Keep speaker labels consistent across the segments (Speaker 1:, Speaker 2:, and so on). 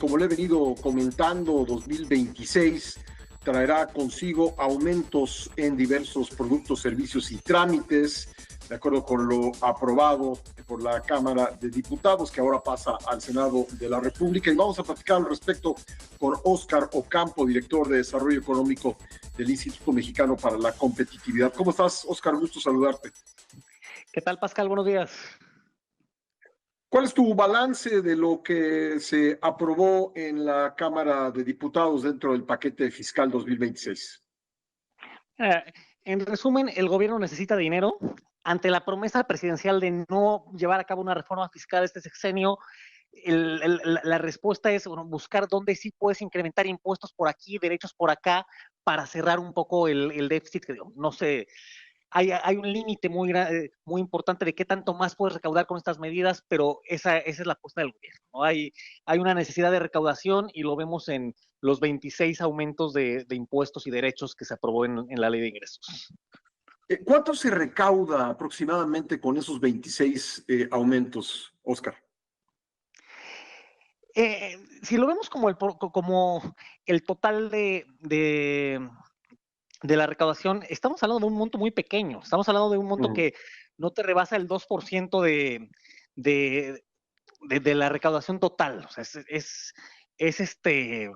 Speaker 1: como le he venido comentando, 2026 traerá consigo aumentos en diversos productos, servicios y trámites, de acuerdo con lo aprobado por la Cámara de Diputados, que ahora pasa al Senado de la República. Y vamos a platicar al respecto con Óscar Ocampo, director de Desarrollo Económico del Instituto Mexicano para la Competitividad. ¿Cómo estás, Óscar? Gusto saludarte.
Speaker 2: ¿Qué tal, Pascal? Buenos días.
Speaker 1: ¿Cuál es tu balance de lo que se aprobó en la Cámara de Diputados dentro del paquete fiscal 2026?
Speaker 2: En resumen, el gobierno necesita dinero. Ante la promesa presidencial de no llevar a cabo una reforma fiscal este sexenio, la respuesta es buscar dónde sí puedes incrementar impuestos por aquí, derechos por acá, para cerrar un poco el déficit. Que no sé, hay un límite muy importante de qué tanto más puedes recaudar con estas medidas, pero esa es la apuesta del gobierno, ¿no? Hay una necesidad de recaudación y lo vemos en los 26 aumentos de impuestos y derechos que se aprobó en la ley de ingresos.
Speaker 1: ¿Cuánto se recauda aproximadamente con esos 26 aumentos, Óscar?
Speaker 2: Si lo vemos como el total de la recaudación, estamos hablando de un monto muy pequeño. Estamos hablando de un monto que no te rebasa el 2% de la recaudación total. O sea,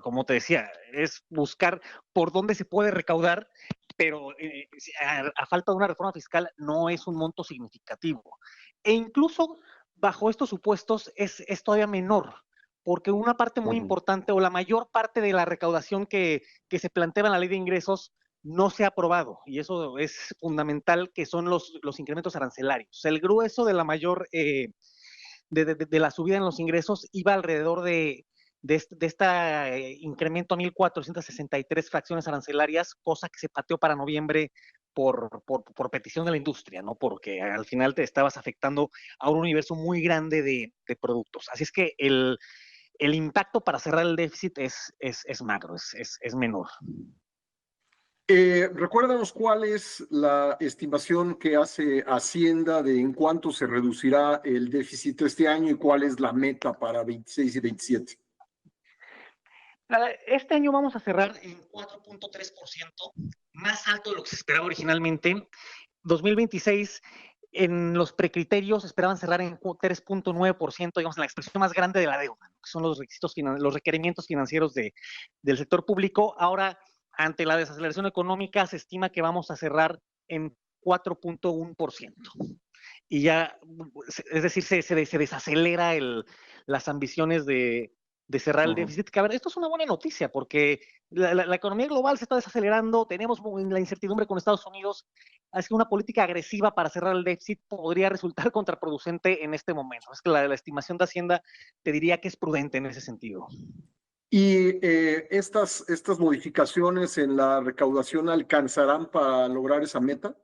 Speaker 2: como te decía, es buscar por dónde se puede recaudar, pero a falta de una reforma fiscal no es un monto significativo. E incluso bajo estos supuestos es todavía menor, porque una parte muy importante o la mayor parte de la recaudación que se plantea en la ley de ingresos no se ha aprobado, y eso es fundamental, que son los incrementos arancelarios. El grueso de la mayor de la subida en los ingresos iba alrededor de este incremento a 1,463 fracciones arancelarias, cosa que se pateó para noviembre por petición de la industria, ¿no? Porque al final te estabas afectando a un universo muy grande de productos. Así es que el impacto para cerrar el déficit es magro, es menor.
Speaker 1: Recuérdanos cuál es la estimación que hace Hacienda de en cuánto se reducirá el déficit este año y cuál es la meta para 26 y 27.
Speaker 2: Este año vamos a cerrar en 4.3%, más alto de lo que se esperaba originalmente. 2026, en los precriterios esperaban cerrar en 3.9%, digamos, en la expresión más grande de la deuda, que son los requerimientos financieros del sector público. Ahora, ante la desaceleración económica, se estima que vamos a cerrar en 4.1%. Y ya, es decir, se desacelera las ambiciones de cerrar el déficit. Que, a ver, esto es una buena noticia, porque la economía global se está desacelerando, tenemos la incertidumbre con Estados Unidos, así que una política agresiva para cerrar el déficit podría resultar contraproducente en este momento. Es que la estimación de Hacienda te diría que es prudente en ese sentido.
Speaker 1: ¿Y estas modificaciones en la recaudación alcanzarán para lograr esa meta?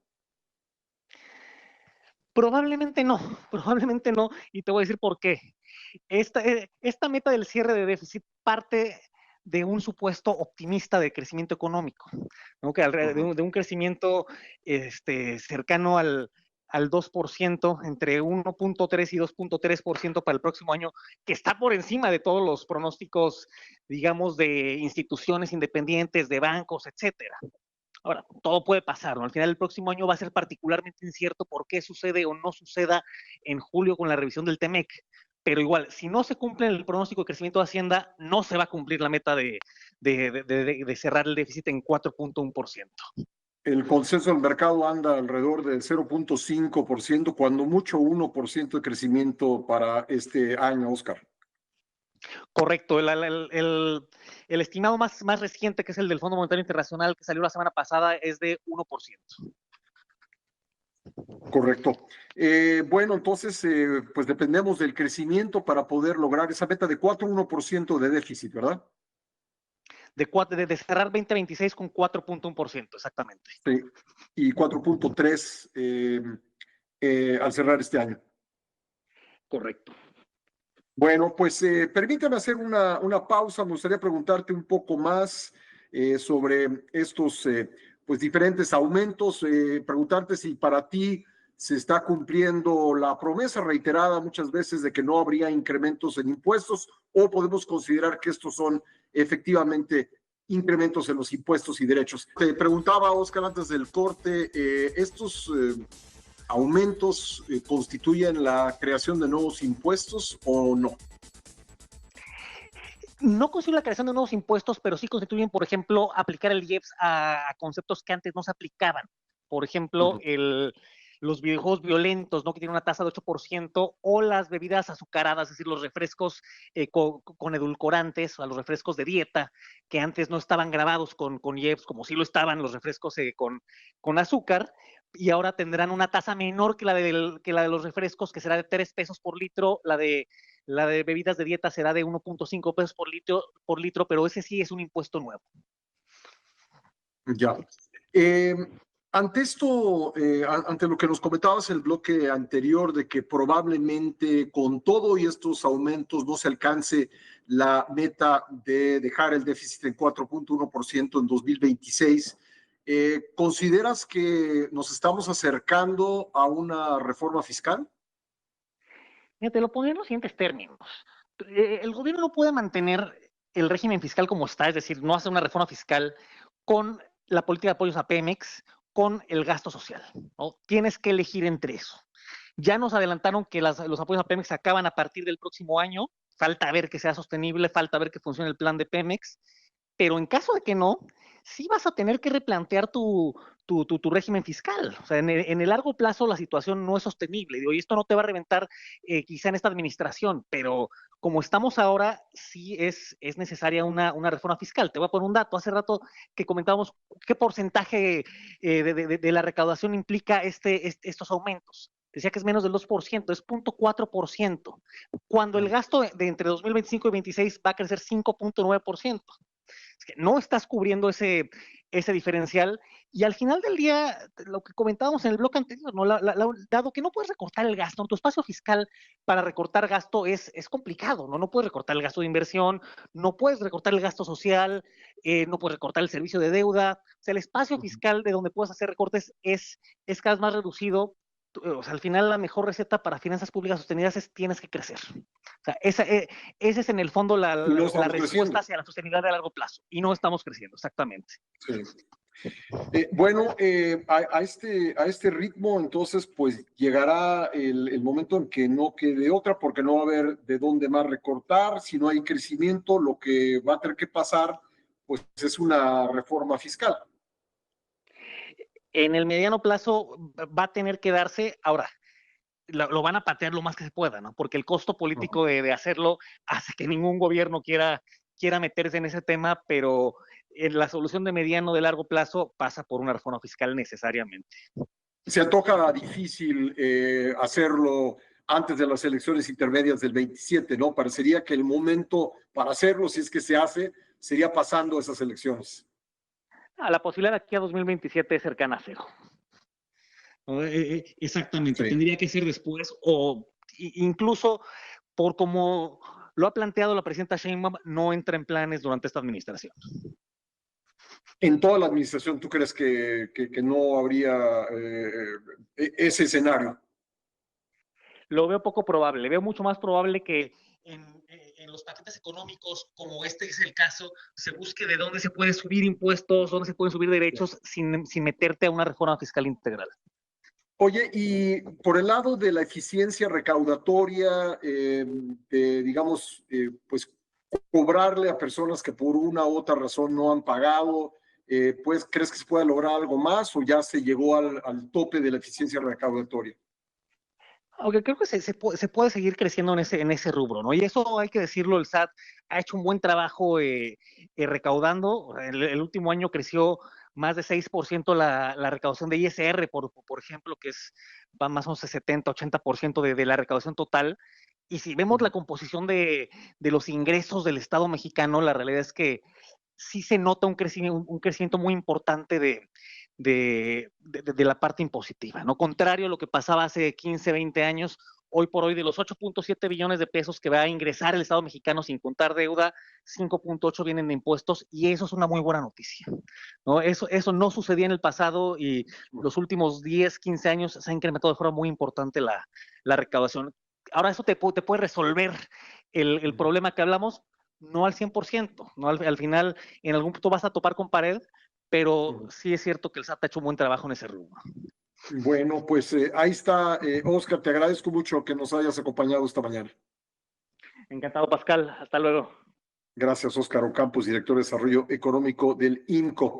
Speaker 2: Probablemente no, y te voy a decir por qué. Esta meta del cierre de déficit parte de un supuesto optimista de crecimiento económico, ¿no? Que de un crecimiento cercano al 2%, entre 1.3 y 2.3% para el próximo año, que está por encima de todos los pronósticos, digamos, de instituciones independientes, de bancos, etcétera. Ahora, todo puede pasar, ¿no? Al final, el próximo año va a ser particularmente incierto por qué sucede o no suceda en julio con la revisión del TEMEC. Pero igual, si no se cumple el pronóstico de crecimiento de Hacienda, no se va a cumplir la meta de cerrar el déficit en 4.1%.
Speaker 1: El consenso del mercado anda alrededor del 0.5%, cuando mucho 1% de crecimiento para este año, Óscar.
Speaker 2: Correcto. El estimado más reciente, que es el del Fondo Monetario Internacional, que salió la semana pasada, es de 1%.
Speaker 1: Correcto. Bueno, entonces, pues dependemos del crecimiento para poder lograr esa meta de 4.1% de déficit, ¿verdad?
Speaker 2: De cerrar 2026 con 4.1%, exactamente.
Speaker 1: Sí, y 4.3 al cerrar este año.
Speaker 2: Correcto.
Speaker 1: Bueno, pues permítame hacer una pausa. Me gustaría preguntarte un poco más sobre estos pues diferentes aumentos, preguntarte si para ti se está cumpliendo la promesa reiterada muchas veces de que no habría incrementos en impuestos, o podemos considerar que estos son efectivamente incrementos en los impuestos y derechos. Te preguntaba, Oscar, antes del corte, ¿estos aumentos constituyen la creación de nuevos impuestos o no?
Speaker 2: No constituyen la creación de nuevos impuestos, pero sí constituyen, por ejemplo, aplicar el IEPS a conceptos que antes no se aplicaban. Por ejemplo, los videojuegos violentos, ¿no? Que tienen una tasa de 8%, o las bebidas azucaradas, es decir, los refrescos con edulcorantes, o los refrescos de dieta, que antes no estaban grabados con IEPS, como sí lo estaban los refrescos con azúcar, y ahora tendrán una tasa menor que la de los refrescos, que será de 3 pesos por litro, la de bebidas de dieta será de 1.5 pesos por litro, pero ese sí es un impuesto nuevo.
Speaker 1: Ya. Ante esto, ante lo que nos comentabas el bloque anterior de que probablemente con todo y estos aumentos no se alcance la meta de dejar el déficit en 4.1% en 2026, ¿consideras que nos estamos acercando a una reforma fiscal?
Speaker 2: Mira, te lo pongo en los siguientes términos. El gobierno no puede mantener el régimen fiscal como está, es decir, no hacer una reforma fiscal con la política de apoyos a Pemex, con el gasto social, ¿no? Tienes que elegir entre eso. Ya nos adelantaron que los apoyos a Pemex se acaban a partir del próximo año, falta ver que sea sostenible, falta ver que funcione el plan de Pemex, pero en caso de que no, sí vas a tener que replantear tu régimen fiscal. O sea, en el largo plazo la situación no es sostenible. Digo, y esto no te va a reventar quizá en esta administración, pero como estamos ahora, sí es necesaria una reforma fiscal. Te voy a poner un dato. Hace rato que comentábamos qué porcentaje de la recaudación implica estos aumentos. Decía que es menos del 2%, es 0.4%, cuando el gasto de entre 2025 y 2026 va a crecer 5.9%. Es que no estás cubriendo ese diferencial, y al final del día, lo que comentábamos en el bloque anterior, ¿no? Dado que no puedes recortar el gasto, tu espacio fiscal para recortar gasto es complicado, ¿no? No puedes recortar el gasto de inversión, no puedes recortar el gasto social, no puedes recortar el servicio de deuda. O sea, el espacio fiscal de donde puedes hacer recortes es cada vez más reducido. O sea, al final la mejor receta para finanzas públicas sostenidas es tienes que crecer. O sea, ese es en el fondo
Speaker 1: Y no
Speaker 2: la
Speaker 1: estamos
Speaker 2: respuesta
Speaker 1: creciendo.
Speaker 2: hacia la sostenibilidad de largo plazo. Y no estamos creciendo, exactamente.
Speaker 1: Sí. Bueno, a este ritmo, entonces, pues llegará el momento en que no quede otra, porque no va a haber de dónde más recortar. Si no hay crecimiento, lo que va a tener que pasar, pues es una reforma fiscal.
Speaker 2: En el mediano plazo va a tener que darse, ahora, lo van a patear lo más que se pueda, ¿no? Porque el costo político de hacerlo hace que ningún gobierno quiera meterse en ese tema, pero la solución de mediano de largo plazo pasa por una reforma fiscal necesariamente.
Speaker 1: Se antoja difícil hacerlo antes de las elecciones intermedias del 27, ¿no? Parecería que el momento para hacerlo, si es que se hace, sería pasando esas elecciones.
Speaker 2: La posibilidad aquí a 2027 es cercana a cero. Exactamente, sí. Tendría que ser después, o incluso por como lo ha planteado la presidenta Sheinbaum, no entra en planes durante esta administración.
Speaker 1: En toda la administración, ¿tú crees que no habría ese escenario?
Speaker 2: Lo veo poco probable. Veo mucho más probable que en los paquetes económicos, como este es el caso, se busque de dónde se puede subir impuestos, dónde se pueden subir derechos sin meterte a una reforma fiscal integral.
Speaker 1: Oye, y por el lado de la eficiencia recaudatoria, digamos, pues cobrarle a personas que por una u otra razón no han pagado, pues, ¿crees que se pueda lograr algo más o ya se llegó al tope de la eficiencia recaudatoria?
Speaker 2: Aunque creo que se puede seguir creciendo en ese rubro, ¿no? Y eso hay que decirlo, el SAT ha hecho un buen trabajo recaudando. El último año creció más de 6% la recaudación de ISR, por ejemplo, que va más o menos 70-80% de la recaudación total. Y si vemos la composición de los ingresos del Estado mexicano, la realidad es que sí se nota un crecimiento muy importante de la parte impositiva, ¿no? Contrario a lo que pasaba hace 15, 20 años, Hoy por hoy, de los 8.7 billones de pesos que va a ingresar el Estado mexicano sin contar deuda, 5.8 vienen de impuestos y eso es una muy buena noticia, ¿no? Eso no sucedía en el pasado y los últimos 10, 15 años se ha incrementado de forma muy importante la recaudación. Ahora eso te puede resolver el problema que hablamos, no al 100%, ¿no? Al final, en algún punto vas a topar con pared, pero sí es cierto que el SAT ha hecho un buen trabajo en ese rubro.
Speaker 1: Bueno, pues ahí está, Oscar, te agradezco mucho que nos hayas acompañado esta mañana.
Speaker 2: Encantado, Pascal. Hasta luego.
Speaker 1: Gracias, Oscar Ocampos, director de Desarrollo Económico del INCO.